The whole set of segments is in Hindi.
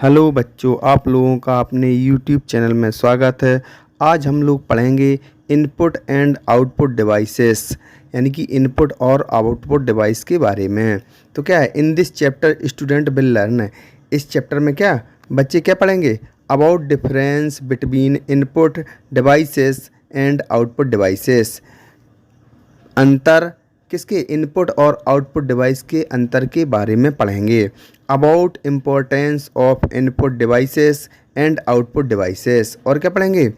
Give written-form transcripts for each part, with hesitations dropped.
हेलो बच्चों, आप लोगों का अपने यूट्यूब चैनल में स्वागत है। आज हम लोग पढ़ेंगे इनपुट एंड आउटपुट डिवाइसेस, यानी कि इनपुट और आउटपुट डिवाइस के बारे में। तो क्या है, in this chapter student will learn. इस चैप्टर में क्या बच्चे क्या पढ़ेंगे? About difference between input devices and output devices. अंतर किसके? इनपुट और आउटपुट डिवाइस के अंतर के बारे में पढ़ेंगे। About importance of input devices and output devices. और क्या पढ़ेंगे?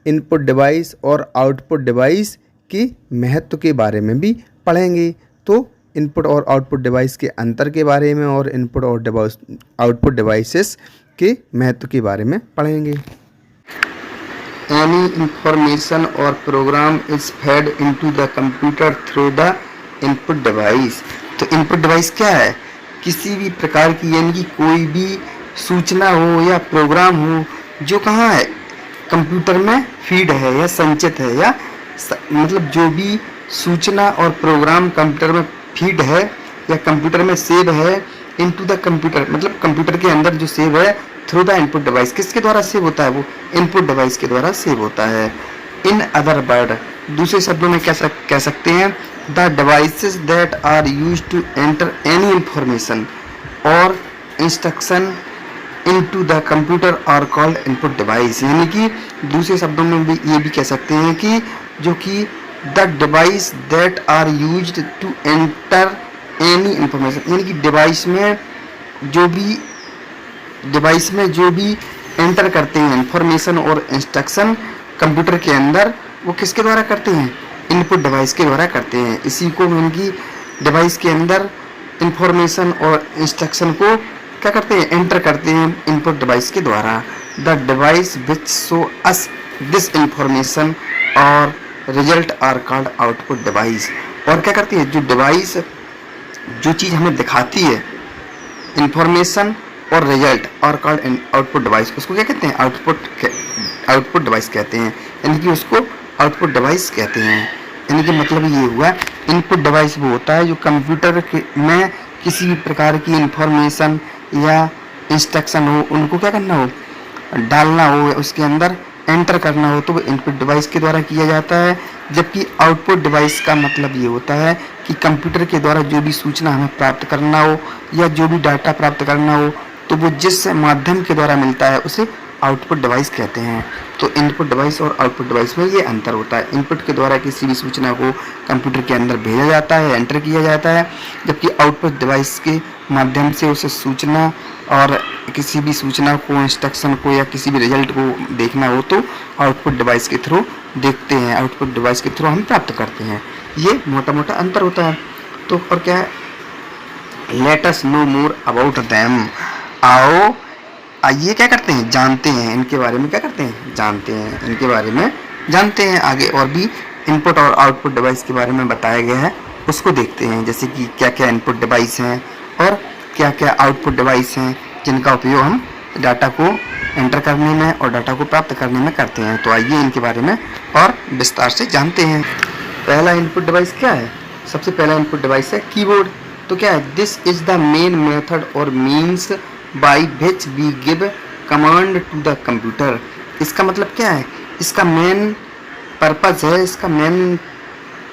इनपुट डिवाइस और आउटपुट डिवाइस के महत्व के बारे में भी पढ़ेंगे। तो इनपुट और आउटपुट डिवाइस के अंतर के बारे में और इनपुट और आउटपुट डिवाइसेस के महत्व के बारे में पढ़ेंगे। Any information or program is fed into the computer through the input device। तो input device क्या है? किसी भी प्रकार की, यानी कि कोई भी सूचना हो या प्रोग्राम हो जो कहाँ है, कंप्यूटर में फीड है या संचित है, या मतलब जो भी सूचना और प्रोग्राम कंप्यूटर में फीड है या कंप्यूटर में सेव है इनटू द कंप्यूटर, मतलब कंप्यूटर के अंदर जो सेव है थ्रू द इनपुट डिवाइस। किसके द्वारा सेव होता है? वो इनपुट डिवाइस के द्वारा सेव होता है। इन अदर वर्ड, दूसरे शब्दों में कह सकते हैं the devices that are used to enter any information और instruction into the computer are called input device. यानी कि दूसरे शब्दों में भी ये भी कह सकते हैं कि जो कि the device that are used to enter any information, यानी कि डिवाइस में जो भी एंटर करते हैं इंफॉर्मेशन और इंस्ट्रक्शन कंप्यूटर के अंदर, वो किसके द्वारा करते हैं? इनपुट डिवाइस के द्वारा करते हैं। इसी को यानी कि डिवाइस के अंदर इंफॉर्मेशन और इंस्ट्रक्शन को क्या करते हैं? एंटर करते हैं इनपुट डिवाइस के द्वारा। The device which show us this information और result are called output device. और क्या करती है? जो डिवाइस जो चीज़ हमें दिखाती है, इंफॉर्मेशन और रिजल्ट और कॉल्ड आउटपुट डिवाइस, उसको क्या कहते हैं? आउटपुट डिवाइस कहते हैं, यानी कि उसको आउटपुट डिवाइस कहते हैं। यानी कि मतलब ये हुआ, इनपुट डिवाइस वो होता है जो कंप्यूटर में किसी भी प्रकार की इंफॉर्मेशन या इंस्ट्रक्शन हो, उनको क्या करना हो? डालना हो, उसके अंदर एंटर करना हो, तो वो इनपुट डिवाइस के द्वारा किया जाता है। जबकि आउटपुट डिवाइस का मतलब ये होता है कि कंप्यूटर के द्वारा जो भी सूचना हमें प्राप्त करना हो या जो भी डाटा प्राप्त करना हो, तो वो जिस माध्यम के द्वारा मिलता है उसे आउटपुट डिवाइस कहते हैं। तो इनपुट डिवाइस और आउटपुट डिवाइस में ये अंतर होता है। इनपुट के द्वारा किसी भी सूचना को कंप्यूटर के अंदर भेजा जाता है, एंटर किया जाता है, जबकि आउटपुट डिवाइस के माध्यम से उसे सूचना और किसी भी सूचना को, इंस्ट्रक्शन को या किसी भी रिजल्ट को देखना हो तो आउटपुट डिवाइस के थ्रू देखते हैं, आउटपुट डिवाइस के थ्रू हम प्राप्त करते हैं। ये मोटा मोटा अंतर होता है। तो और क्या है? Let us know more about them. आओ आइए क्या करते हैं? जानते हैं इनके बारे में। क्या करते हैं? जानते हैं इनके बारे में, जानते हैं। आगे और भी इनपुट और आउटपुट डिवाइस के बारे में बताया गया है, उसको देखते हैं। जैसे कि क्या क्या इनपुट डिवाइस हैं और क्या क्या आउटपुट डिवाइस हैं जिनका उपयोग हम डाटा को एंटर करने में और डाटा को प्राप्त करने में करते हैं। तो आइए इनके बारे में और विस्तार से जानते हैं। पहला इनपुट डिवाइस क्या है? सबसे पहला इनपुट डिवाइस है कीबोर्ड। तो क्या है? This is the main method और means by which we give command to the computer. इसका मतलब क्या है? इसका मेन पर्पज़ है, इसका मेन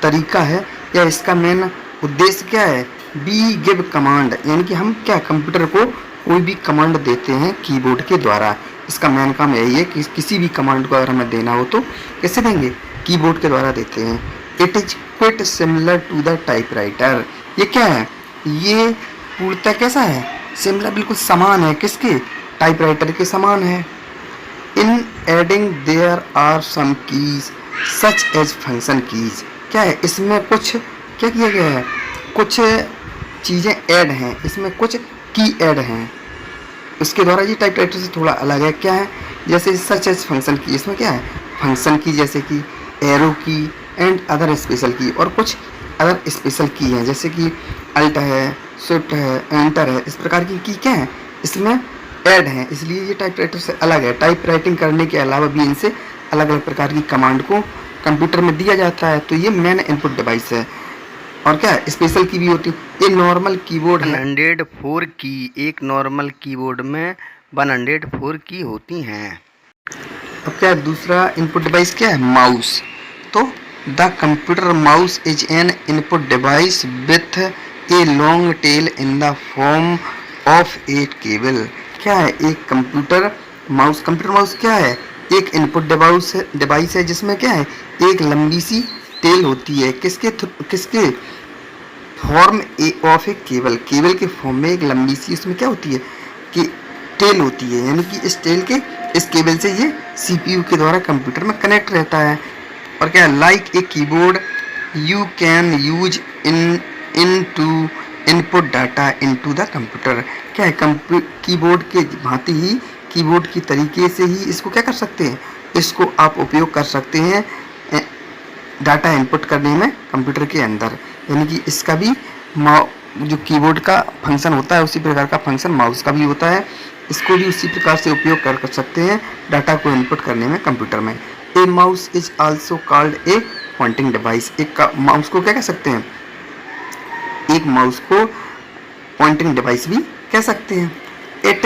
तरीका है या इसका मेन उद्देश्य क्या है? वी गिव कमांड, यानी कि हम क्या कंप्यूटर को कोई भी कमांड देते हैं कीबोर्ड के द्वारा। इसका मेन काम यही है कि किसी भी कमांड को अगर हमें देना हो तो कैसे देंगे? कीबोर्ड के द्वारा देते हैं। It is quite similar to the typewriter. ये क्या है? ये पूर्णतः कैसा है? सिमिलर, बिल्कुल समान है। किसके? टाइपराइटर के समान है। In adding there are some keys such as function keys. क्या है? इसमें कुछ क्या किया गया है? कुछ चीज़ें ऐड हैं, इसमें कुछ की ऐड हैं, उसके द्वारा ये टाइपराइटर से थोड़ा अलग है। क्या है? जैसे सच एज फंक्शन की, इसमें क्या है? फंक्शन की, जैसे कि एरो की एंड अदर स्पेशल की, और कुछ अदर स्पेशल की हैं, जैसे कि अल्ट है, शिफ्ट है, एंटर है। इस प्रकार की क्या है? इसमें ऐड हैं, इसलिए ये टाइपराइटर से अलग है। टाइप राइटिंग करने के अलावा भी इनसे अलग अलग प्रकार की कमांड को कंप्यूटर में दिया जाता है। तो ये मेन इनपुट डिवाइस है। और क्या है? स्पेशल की भी होती है। ये नॉर्मल कीबोर्ड है। 104 की एक नॉर्मल कीबोर्ड में 104 की होती हैं। अब क्या है, दूसरा इनपुट डिवाइस क्या है, माउस। तो the computer mouse is an input device with a long tail in the form of A cable. क्या है, एक कंप्यूटर माउस क्या है, एक इनपुट डिवाइस है जिसमें क्या है, एक लंबी सी टेल होती है, किसके फॉर्म ऑफ ए केबल के फॉर्म में एक लंबी सी उसमें क्या होती है कि टेल होती है, यानी कि इस केबल से ये सीपीयू के द्वारा कंप्यूटर में कनेक्ट रहता है। और क्या, like a keyboard you can use in to input data into the computer. क्या है, कीबोर्ड के भांति ही, कीबोर्ड की तरीके से ही इसको क्या कर सकते हैं, इसको आप उपयोग कर सकते हैं डाटा इनपुट करने में कंप्यूटर के अंदर। यानी कि इसका भी जो कीबोर्ड का फंक्शन होता है उसी प्रकार का फंक्शन माउस का भी होता है, इसको भी उसी प्रकार से उपयोग कर सकते हैं डाटा को इनपुट करने में कंप्यूटर में। ए mouse is also called a pointing device. एक माउस को क्या कह सकते हैं, एक माउस को पॉइंटिंग डिवाइस भी कह सकते हैं। इट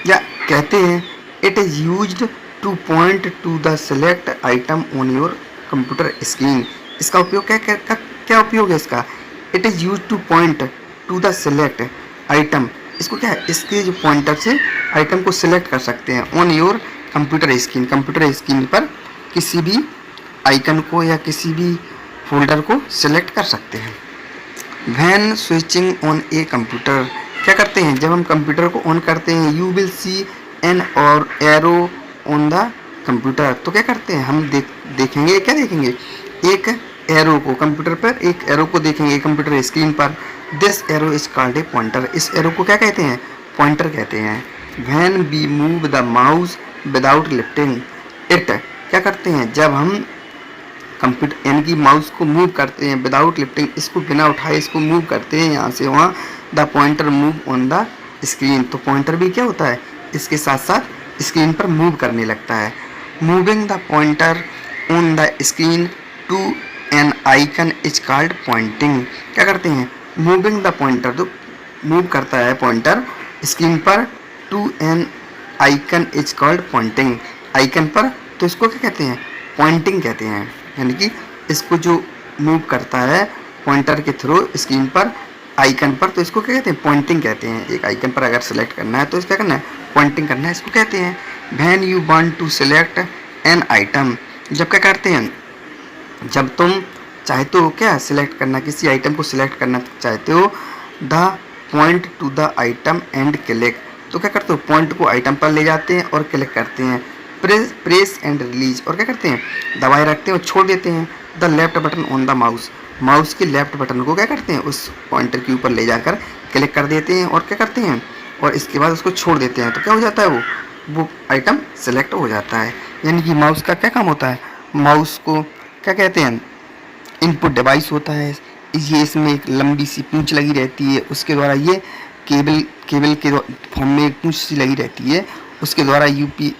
या कहते हैं it is used two point two the select item on your computer screen. इसका उपयोग क्या उपयोग है इसका, it is used two point two the select item. इसको क्या है, इसके जो पॉइंटर से आइटम को सिलेक्ट कर सकते हैं ऑन योर कंप्यूटर स्क्रीन पर किसी भी आइकन को या किसी भी फोल्डर को सिलेक्ट कर सकते हैं। When switching on a computer, क्या करते हैं, जब हम कंप्यूटर को ऑन करते हैं, यू विल सी एन और एरो ऑन द कंप्यूटर। तो क्या करते हैं, हम देखेंगे क्या देखेंगे, एक एरो को कंप्यूटर पर, एक एरो को देखेंगे कंप्यूटर स्क्रीन पर। This arrow is called a pointer. इस एरो को क्या कहते हैं, पॉइंटर कहते हैं। When we move the mouse without lifting it, क्या करते हैं, जब हम कंप्यूटर यानी कि माउस को मूव करते हैं विदाउट लिफ्टिंग, इसको बिना उठाए इसको मूव करते हैं यहाँ से वहाँ, the pointer move on the screen. तो पॉइंटर भी क्या होता है, इसके साथ साथ स्क्रीन पर मूव करने लगता है। Moving the pointer on the screen to an icon is called pointing. क्या करते हैं, मूविंग द पॉइंटर, तो मूव करता है पॉइंटर स्क्रीन पर, to an icon is called pointing, icon पर, तो इसको क्या कहते हैं, पॉइंटिंग कहते हैं। यानी कि इसको जो मूव करता है पॉइंटर के थ्रू स्क्रीन पर आइकन पर, तो इसको क्या कहते हैं, पॉइंटिंग कहते हैं। एक आइकन पर अगर सेलेक्ट करना है तो इसको क्या करना है, पॉइंटिंग करना है, इसको कहते हैं। When you want to select an item, जब क्या करते हैं, जब तुम चाहते हो क्या सिलेक्ट करना, किसी आइटम को सिलेक्ट करना चाहते हो, the point two the item and click, तो क्या करते हो, पॉइंट को आइटम पर ले जाते हैं और क्लिक करते हैं। प्रेस एंड रिलीज, और क्या करते हैं, दबाए रखते हैं और छोड़ देते हैं। The left button on the mouse, mouse के लेफ्ट बटन को क्या करते हैं, उस पॉइंटर के ऊपर ले जाकर क्लिक कर देते हैं और क्या करते हैं, और इसके बाद उसको छोड़ देते हैं, तो क्या हो जाता है, वो आइटम सेलेक्ट हो जाता है। यानी कि माउस का क्या काम होता है, माउस को क्या कहते हैं, इनपुट डिवाइस होता है। ये इसमें एक लंबी सी पूंछ लगी रहती है, उसके द्वारा ये केबल के फॉर्म में एक पूंछ सी लगी रहती है, उसके द्वारा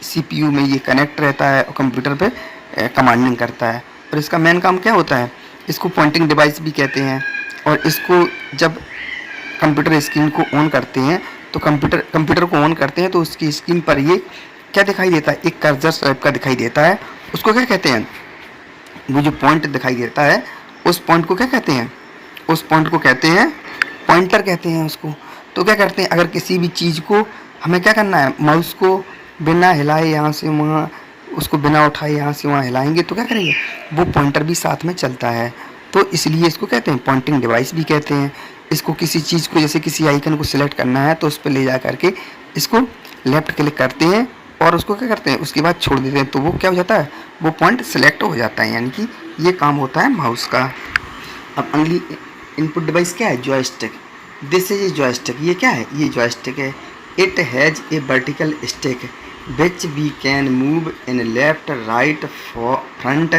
सीपीयू में ये कनेक्ट रहता है और कंप्यूटर पे कमांडिंग करता है। और इसका मेन काम क्या होता है, इसको पॉइंटिंग डिवाइस भी कहते हैं। और इसको जब कंप्यूटर स्क्रीन को ऑन करते हैं तो कंप्यूटर को ऑन करते हैं तो उसकी स्क्रीन पर ये क्या दिखाई देता है, एक कर्सर टाइप का दिखाई देता है। उसको क्या कहते हैं, वो जो पॉइंट दिखाई देता है उस पॉइंट को क्या कहते हैं, उस पॉइंट को कहते हैं पॉइंटर कहते हैं उसको। तो क्या करते हैं, अगर किसी भी चीज़ को हमें क्या करना है, माउस को बिना हिलाए यहाँ से वहाँ, उसको बिना उठाए यहाँ से वहाँ हिलाएंगे तो क्या करेंगे, वो पॉइंटर भी साथ में चलता है। तो इसलिए इसको कहते हैं पॉइंटिंग डिवाइस भी कहते हैं। इसको किसी चीज़ को, जैसे किसी आइकन को सिलेक्ट करना है तो उस पर ले जा करके इसको लेफ्ट क्लिक करते हैं और उसको क्या करते हैं, उसके बाद छोड़ देते हैं, तो वो क्या हो जाता है, वो पॉइंट सेलेक्ट हो जाता है। यानी कि ये काम होता है माउस का। अब अगली इनपुट डिवाइस क्या है, joystick. This is a joystick, ये क्या है, ये जॉयस्टिक है। It has a vertical stick which we can move in left, right, front,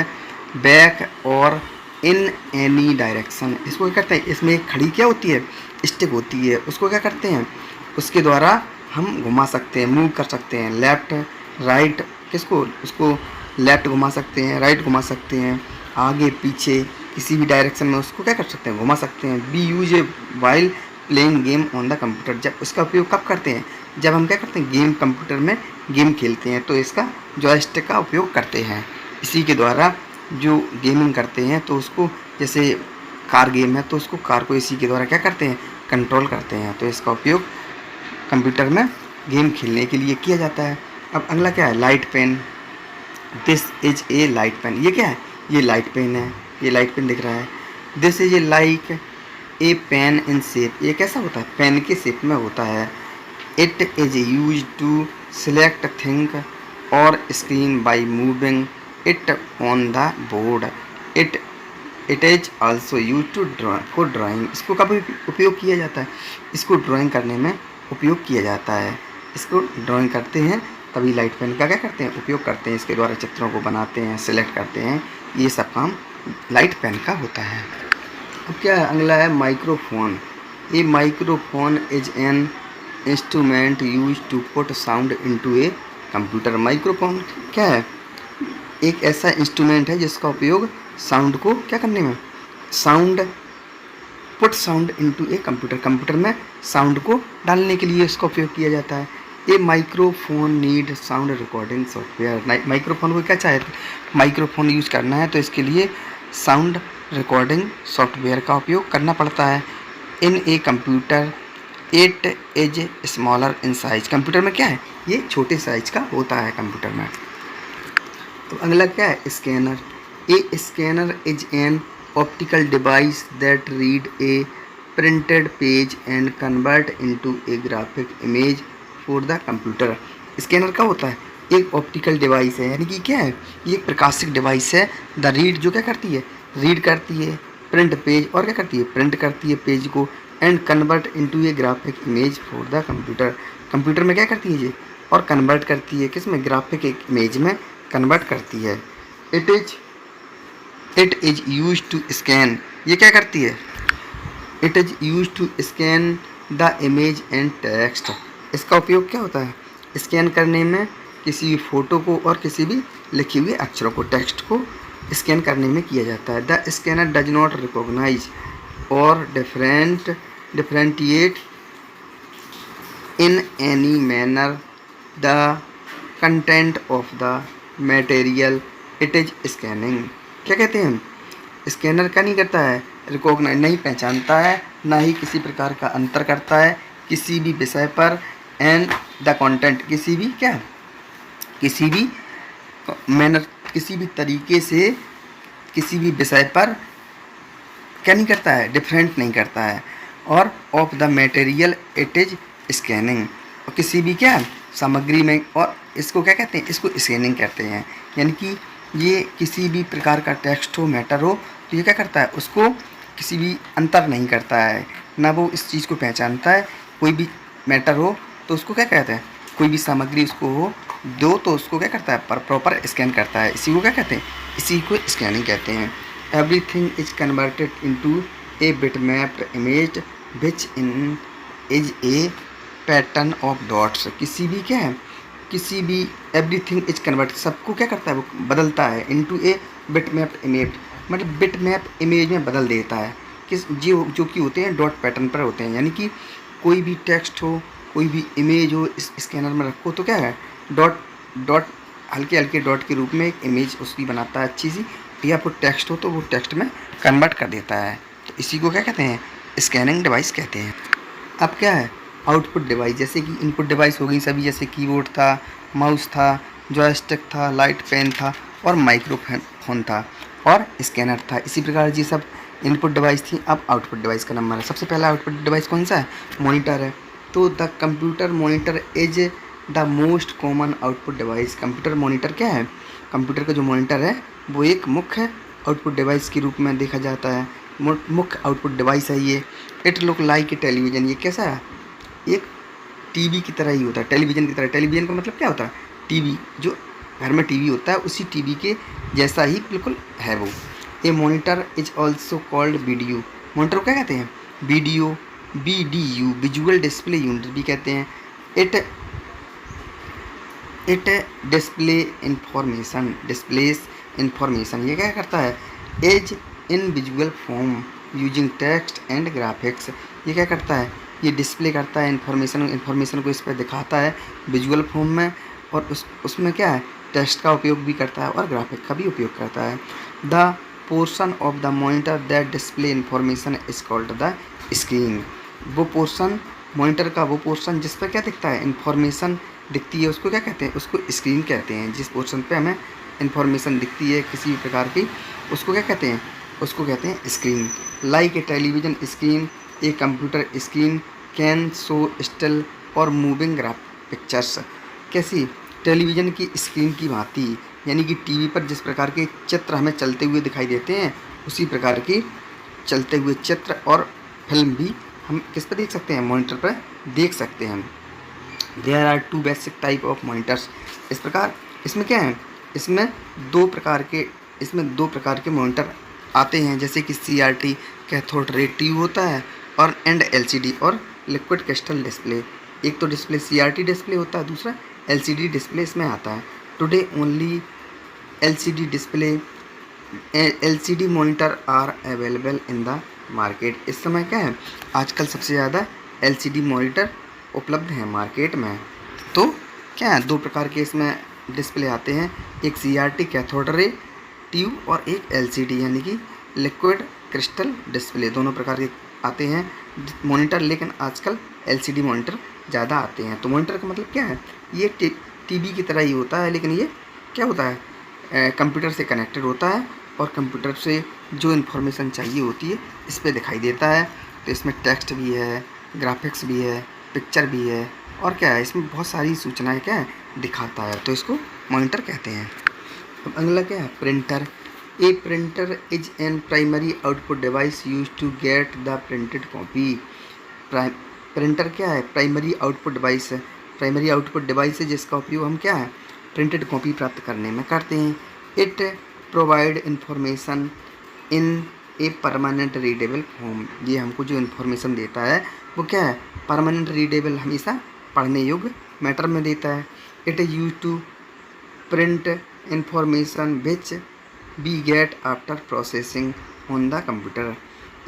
back और इन एनी डायरेक्शन। इसको क्या करते हैं, इसमें एक खड़ी क्या होती है, स्टिक होती है, उसको क्या करते हैं, उसके द्वारा हम घुमा सकते हैं, मूव कर सकते हैं, लेफ़्ट राइट, किसको, उसको लेफ़्ट घुमा सकते हैं, राइट घुमा सकते हैं, आगे पीछे किसी भी डायरेक्शन में उसको क्या कर सकते हैं, घुमा सकते हैं। B use a while playing game on the computer, जब उसका उपयोग कब करते हैं, जब हम क्या करते हैं, गेम कंप्यूटर में गेम खेलते हैं तो इसका जॉयस्टिक का उपयोग करते हैं। इसी के द्वारा जो गेमिंग करते हैं तो उसको, जैसे कार गेम है तो उसको कार को इसी के द्वारा क्या करते हैं, कंट्रोल करते हैं। तो इसका उपयोग कंप्यूटर में गेम खेलने के लिए किया जाता है। अब अगला क्या है, light pen. This is a light pen. ये क्या है, ये लाइट पेन है, ये लाइट पेन दिख रहा है। This is A like a pain in shape. ये कैसा होता है, पेन के शेप में होता है। It is use to select thing और screen by moving it on the board. It is also use to for drawing. इसको कब उपयोग किया जाता है, इसको ड्राइंग करने में उपयोग किया जाता है। इसको ड्राइंग करते हैं तभी लाइट पेन का क्या करते हैं, उपयोग करते हैं। इसके द्वारा चित्रों को बनाते हैं, सिलेक्ट करते हैं, ये सब काम लाइट पेन का होता है। अब क्या है, अगला है microphone. A microphone is an instrument use to put sound into a computer. Microphone क्या है, एक ऐसा इंस्ट्रूमेंट है जिसका उपयोग साउंड को क्या करने में, put sound into a computer, computer में साउंड को डालने के लिए इसका उपयोग किया जाता है। A microphone need sound recording software. Microphone को क्या चाहिए, माइक्रोफोन यूज करना है तो इसके लिए साउंड रिकॉर्डिंग सॉफ्टवेयर का उपयोग करना पड़ता है। In a computer it is smaller in size. Computer में क्या है, ये छोटे साइज का होता है कंप्यूटर में। तो अगला क्या है, scanner. A scanner is an optical device that read A printed page and convert into A graphic image for the computer. Scanner क्या होता है, एक ऑप्टिकल डिवाइस है, यानी कि क्या है, ये एक प्रकाशिक डिवाइस है। द रीड जो क्या करती है, रीड करती है, प्रिंट पेज और क्या करती है, प्रिंट करती है पेज को, and convert into A graphic image for the computer. Computer में क्या करती है ये, और कन्वर्ट करती है किस में, ग्राफिक इमेज में कन्वर्ट करती है। It is use to scan. ये क्या करती है, it is use to scan the image and text. इसका उपयोग क्या होता है, स्कैन करने में किसी भी फ़ोटो को और किसी भी लिखे हुए अक्षरों को, टेक्स्ट को स्कैन करने में किया जाता है। The scanner does not recognise और differentiate in any manner the content of the material it is scanning. क्या कहते हैं, स्कैनर क्या नहीं करता है, रिकॉग्नाइज नहीं पहचानता है, ना ही किसी प्रकार का अंतर करता है किसी भी विषय पर, एंड द कंटेंट किसी भी क्या, किसी भी मैनर, किसी भी तरीके से किसी भी विषय पर क्या नहीं करता है, डिफरेंट नहीं करता है। और of the material it is scanning, और किसी भी क्या सामग्री में, और इसको क्या कहते हैं, इसको स्कैनिंग कहते हैं। यानी कि ये किसी भी प्रकार का टेक्स्ट हो, मैटर हो, तो ये क्या करता है, उसको किसी भी अंतर नहीं करता है, ना वो इस चीज़ को पहचानता है। कोई भी मैटर हो तो उसको क्या कहते हैं, कोई भी सामग्री उसको हो दो तो उसको क्या करता है, पर प्रॉपर स्कैन करता है। इसी को क्या कहते हैं, इसी को स्कैनिंग कहते हैं। Everything is converted into a bitmapped image which in is a pattern of dots. किसी भी क्या है, किसी भी एवरीथिंग इज कन्वर्ट, सबको क्या करता है, वो बदलता है, इनटू ए बिटमैप्ड इमेज, मतलब बिटमैप इमेज में बदल देता है। किस जो कि होते हैं डॉट पैटर्न पर होते हैं। यानी कि कोई भी टेक्स्ट हो, कोई भी इमेज हो, इस स्कैनर में रखो तो क्या है, डॉट हल्के हल्के डॉट के रूप में एक इमेज उसकी बनाता है अच्छी सी, या फिर टेक्स्ट हो तो वो टेक्स्ट में कन्वर्ट कर देता है। तो इसी को क्या कहते हैं, स्कैनिंग डिवाइस कहते हैं। अब क्या है, आउटपुट डिवाइस। जैसे कि इनपुट डिवाइस हो गई सभी, जैसे कीबोर्ड था, माउस था, जॉयस्टिक था, लाइट पेन था और माइक्रोफोन था और स्कैनर था। इसी प्रकार ये सब इनपुट डिवाइस थी। अब आउटपुट डिवाइस का नंबर है। सबसे पहला आउटपुट डिवाइस कौन सा है, मॉनिटर है। तो the computer monitor is the most common output device. Computer monitor क्या है, कंप्यूटर का जो मॉनिटर है वो एक मुख्य आउटपुट डिवाइस के रूप में देखा जाता है, मुख्य आउटपुट डिवाइस है ये। It look like a television. ये कैसा है, एक टीवी की तरह ही होता है, टेलीविज़न की तरह। टेलीविज़न का मतलब क्या होता है, टीवी, जो घर में टीवी होता है उसी टीवी के जैसा ही बिल्कुल है वो। A monitor is also called video. Monitor को क्या कहते हैं, video, VDU, visual display unit भी कहते हैं। It displays information. ये क्या करता है, as in visual form using text and graphics. ये क्या करता है, ये डिस्प्ले करता है इन्फॉर्मेशन को इस पर दिखाता है विजुअल फॉर्म में, और उसमें क्या है, टेक्स्ट का उपयोग भी करता है और ग्राफिक का भी उपयोग करता है। The portion of the monitor that display information is called the screen. वो पोर्शन, मॉनिटर का वो पोर्शन जिस पर क्या दिखता है, इन्फॉर्मेशन दिखती है, उसको क्या कहते हैं, उसको स्क्रीन कहते हैं। जिस पोर्शन पे हमें इन्फॉर्मेशन दिखती है किसी भी प्रकार की, उसको क्या कहते हैं, उसको कहते हैं screen. Like a television screen, a computer screen can show still और मूविंग पिक्चर्स। कैसी, टेलीविज़न की स्क्रीन की भांति, यानी कि टीवी पर जिस प्रकार के चित्र हमें चलते हुए दिखाई देते हैं, उसी प्रकार की चलते हुए चित्र और फिल्म भी हम किस पर देख सकते हैं, मॉनिटर पर देख सकते हैं। There are 2 basic type of monitors. इस प्रकार इसमें क्या है, इसमें दो प्रकार के मॉनिटर आते हैं, जैसे कि CRT कैथोड रे ट्यूब होता है और LCD और लिक्विड क्रिस्टल डिस्प्ले। एक तो डिस्प्ले CRT डिस्प्ले होता है, दूसरा LCD डिस्प्ले इसमें आता है। Today only LCD monitor are available in the market. इस समय क्या है, आजकल सबसे ज़्यादा LCD मॉनिटर उपलब्ध हैं मार्केट में। तो क्या है, दो प्रकार के इसमें डिस्प्ले आते हैं, एक CRT कैथोड रे ट्यूब और एक LCD यानी कि लिक्विड क्रिस्टल डिस्प्ले। दोनों प्रकार के आते हैं मॉनिटर, लेकिन आजकल LCD मॉनिटर ज़्यादा आते हैं। तो मॉनिटर का मतलब क्या है, ये टीवी की तरह ही होता है, लेकिन ये क्या होता है, कंप्यूटर से कनेक्टेड होता है और कंप्यूटर से जो इन्फॉर्मेशन चाहिए होती है इस पे दिखाई देता है। तो इसमें टेक्स्ट भी है, ग्राफिक्स भी है, पिक्चर भी है, और क्या है, इसमें बहुत सारी सूचनाएं क्या है दिखाता है, तो इसको मॉनिटर कहते हैं। अब अगला क्या है, printer. A printer is an primary output device use to get the printed copy. Printer क्या है, प्राइमरी आउटपुट डिवाइस है। प्राइमरी आउटपुट डिवाइस है जिसका उपयोग हम क्या है, प्रिंटेड कॉपी प्राप्त करने में करते हैं। It provide information in a permanent readable form. ये हमको जो इन्फॉर्मेशन देता है वो क्या है, परमानेंट रीडेबल, हमेशा पढ़ने योग्य मैटर में देता है। It is use to print information which we get after processing on the computer.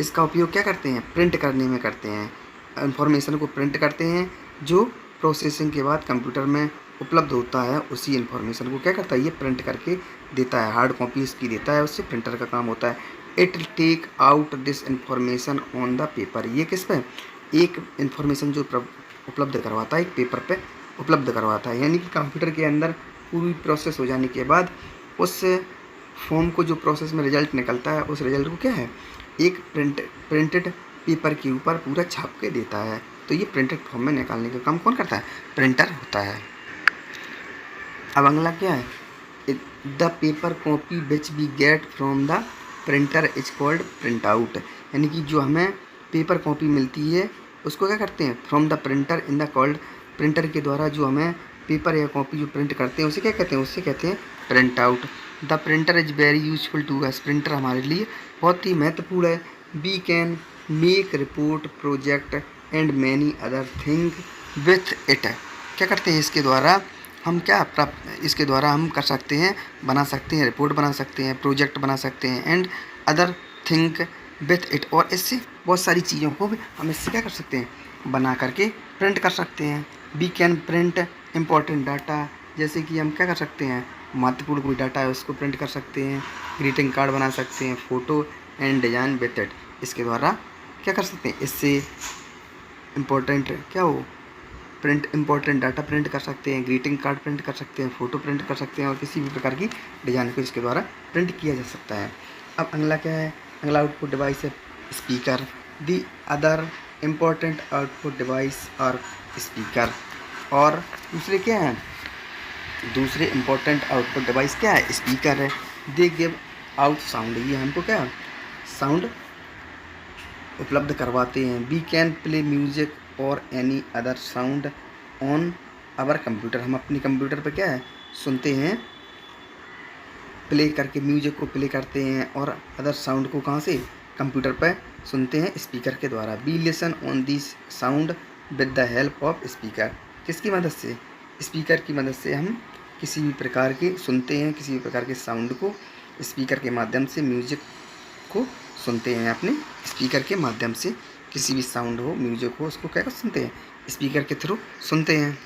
इसका उपयोग क्या करते हैं, प्रिंट करने में करते हैं। इंफॉर्मेशन को प्रिंट करते हैं जो प्रोसेसिंग के बाद कंप्यूटर में उपलब्ध होता है, उसी इन्फॉर्मेशन को क्या करता है, ये प्रिंट करके देता है, हार्ड कॉपी इसकी देता है, उससे प्रिंटर का काम होता है। It take out this information on the paper. ये किस पे, एक इन्फॉर्मेशन जो उपलब्ध करवाता है, एक पेपर पे उपलब्ध करवाता है, यानी कि कंप्यूटर के अंदर पूरी प्रोसेस हो जाने के बाद उस फॉर्म को, जो प्रोसेस में रिजल्ट निकलता है, उस रिजल्ट को क्या है, एक प्रिंटेड पेपर के ऊपर पूरा छाप के देता है। तो ये प्रिंटेड फॉर्म में निकालने का काम कौन करता है, प्रिंटर होता है। अब अगला क्या है, the paper copy which we get from the printer is called print out. यानी कि जो हमें पेपर कॉपी मिलती है उसको क्या करते हैं, from the printer in the called, printer के द्वारा जो हमें पेपर या कॉपी जो प्रिंट करते हैं उसे क्या कहते हैं, उससे कहते हैं print out. The printer is very useful to us. Printer हमारे लिए बहुत ही महत्वपूर्ण है। We can make report, project and many other thing with it. क्या करते हैं, इसके द्वारा हम इसके द्वारा हम कर सकते हैं, बना सकते हैं, रिपोर्ट बना सकते हैं, प्रोजेक्ट बना सकते हैं, and other thing with it. और इससे बहुत सारी चीज़ों को भी हम इससे क्या कर सकते हैं, बना करके प्रिंट कर सकते हैं। We can print important data, जैसे कि हम क्या कर सकते हैं, महत्वपूर्ण कोई डाटा है उसको प्रिंट कर सकते हैं, ग्रीटिंग कार्ड बना सकते हैं, photo and design with it. इसके द्वारा क्या कर सकते हैं, इससे इम्पोर्टेंट क्या हो, इम्पोर्टेंट डाटा प्रिंट कर सकते हैं, ग्रीटिंग कार्ड प्रिंट कर सकते हैं, फ़ोटो प्रिंट कर सकते हैं, और किसी भी प्रकार की डिज़ाइन को इसके द्वारा प्रिंट किया जा सकता है। अब अगला क्या है, अगला आउटपुट डिवाइस है speaker. The other important output device और स्पीकर। और दूसरे क्या हैं, दूसरे इम्पोर्टेंट आउटपुट डिवाइस क्या है, स्पीकर है। They give out sound. ये हमको क्या, साउंड उपलब्ध करवाते हैं। वी कैन प्ले म्यूजिक और any other sound on our computer. हम अपने कंप्यूटर पर क्या है, सुनते हैं, प्ले करके म्यूजिक को प्ले करते हैं, और अदर साउंड को कहाँ से, कंप्यूटर पर सुनते हैं स्पीकर के द्वारा। We listen on this sound with the help of speaker. किसकी मदद से, स्पीकर की मदद से हम किसी भी प्रकार के सुनते हैं, किसी भी प्रकार के साउंड को स्पीकर के माध्यम से, म्यूजिक को सुनते हैं अपने स्पीकर के माध्यम से। किसी भी साउंड हो, म्यूजिक हो, उसको क्या सुनते हैं, स्पीकर के थ्रू सुनते हैं।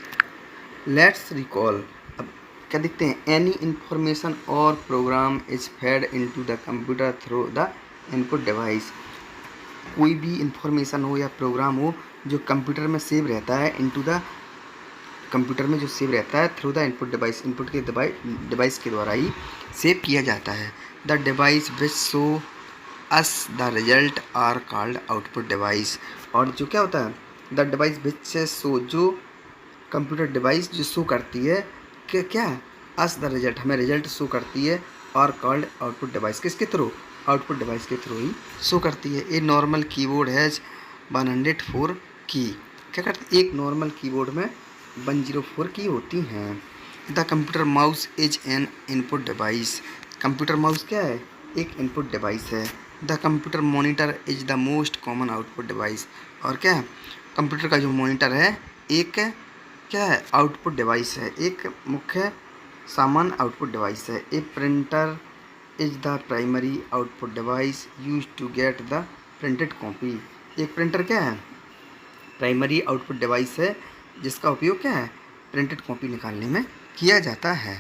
लेट्स रिकॉल, अब क्या देखते हैं, एनी इंफॉर्मेशन और program is fed into the computer through the input device. कोई भी इंफॉर्मेशन हो या प्रोग्राम हो जो कंप्यूटर में सेव रहता है, इनटू द कंप्यूटर में जो सेव रहता है through the input device, input के डिवाइस के द्वारा ही सेव किया जाता है। The device which show us the result are called output device. और जो क्या होता है, द डिवाइस विच शो, जो कंप्यूटर डिवाइस जो शो करती है कि क्या, अस द रिजल्ट, हमें रिजल्ट शो करती है, और कॉल्ड आउटपुट डिवाइस, किसके थ्रू, आउटपुट डिवाइस के थ्रू ही शो करती है। ए नॉर्मल कीबोर्ड हैज 104 की, क्या करती है, एक नॉर्मल कीबोर्ड में 104 की होती हैं। The computer mouse is an input device, computer mouse क्या है, एक इनपुट डिवाइस है। The computer monitor is the most common output device, और क्या है, कंप्यूटर का जो मॉनिटर है एक क्या है, आउटपुट डिवाइस है, एक मुख्य सामान्य आउटपुट डिवाइस है। A printer is the primary output device use to get the printed copy. एक प्रिंटर क्या है, प्राइमरी आउटपुट डिवाइस है जिसका उपयोग क्या है, प्रिंटेड कॉपी निकालने में किया जाता है।